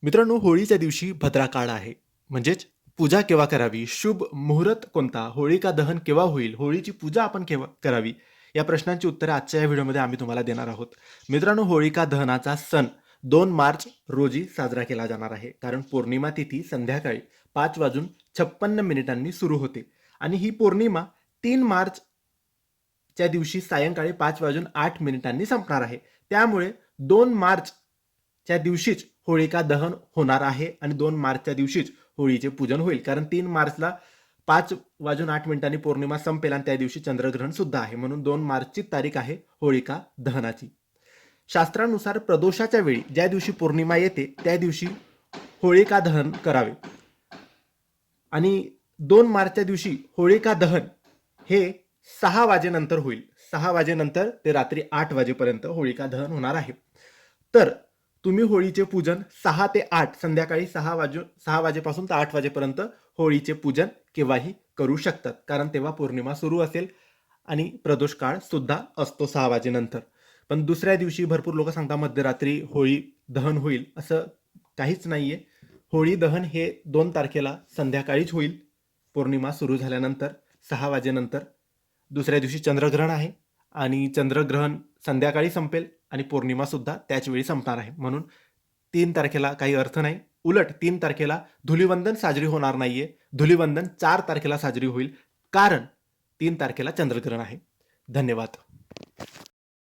मित्रांनो, होळीच्या दिवशी भद्रा काळ आहे. म्हणजेच पूजा केव्हा करावी? शुभ मुहूर्त कोणता? होळिका दहन केव्हा होईल? होळीची पूजा आपण केव्हा करावी? या प्रश्नांची उत्तरे आजच्या या व्हिडिओमध्ये आम्ही तुम्हाला देणार आहोत. मित्रांनो, होळिका दहनाचा सण 2 मार्च रोजी साजरा केला जाणार आहे. कारण पौर्णिमा तिथी संध्याकाळी 5:56 सुरू होते आणि ही पौर्णिमा 3 मार्चच्या दिवशी सायंकाळी 5:08 संपणार आहे. त्यामुळे 2 मार्चच्या दिवशीच होळिका दहन होणार आहे आणि 2 मार्चच्या दिवशीच होळीचे पूजन होईल. कारण 3 मार्चला 5:08 पौर्णिमा संपेल आणि त्या दिवशी चंद्रग्रहण सुद्धा आहे. म्हणून 2 मार्चची तारीख आहे होळिका दहनाची. शास्त्रानुसार प्रदोषाच्या वेळी ज्या दिवशी पौर्णिमा येते त्या दिवशी होळिका दहन करावे आणि 2 मार्चच्या दिवशी होळिका दहन हे 6 वाजेनंतर होईल. 6 वाजेनंतर ते रात्री 8 वाजेपर्यंत होळिका दहन होणार आहे. तर तुम्ही होळीचे पूजन 6 ते 8 संध्याकाळी 6 वाजेपासून ते 8 वाजेपर्यंत होळीचे पूजन केव्हाही करू शकतात. कारण तेव्हा पौर्णिमा सुरू असेल आणि प्रदोष काळ सुद्धा असतो 6 वाजेनंतर. पण दुसऱ्या दिवशी भरपूर लोक सांगतात मध्यरात्री होळी दहन होईल, असं काहीच नाहीये. होळी दहन हे 2 तारखेला संध्याकाळीच होईल. पौर्णिमा सुरू झाल्यानंतर 6 वाजेनंतर. दुसऱ्या दिवशी चंद्रग्रहण आहे आणि चंद्रग्रहण संध्याकाळी संपेल आणि पौर्णिमा सुद्धा त्याच वेळी संपणार आहे. म्हणून 3 तारखेला काही अर्थ नाही. उलट 3 तारखेला धुलिवंदन साजरी होणार नाहीये. धुलिवंदन 4 तारखेला साजरी होईल, कारण 3 तारखेला चंद्रग्रहण आहे. धन्यवाद.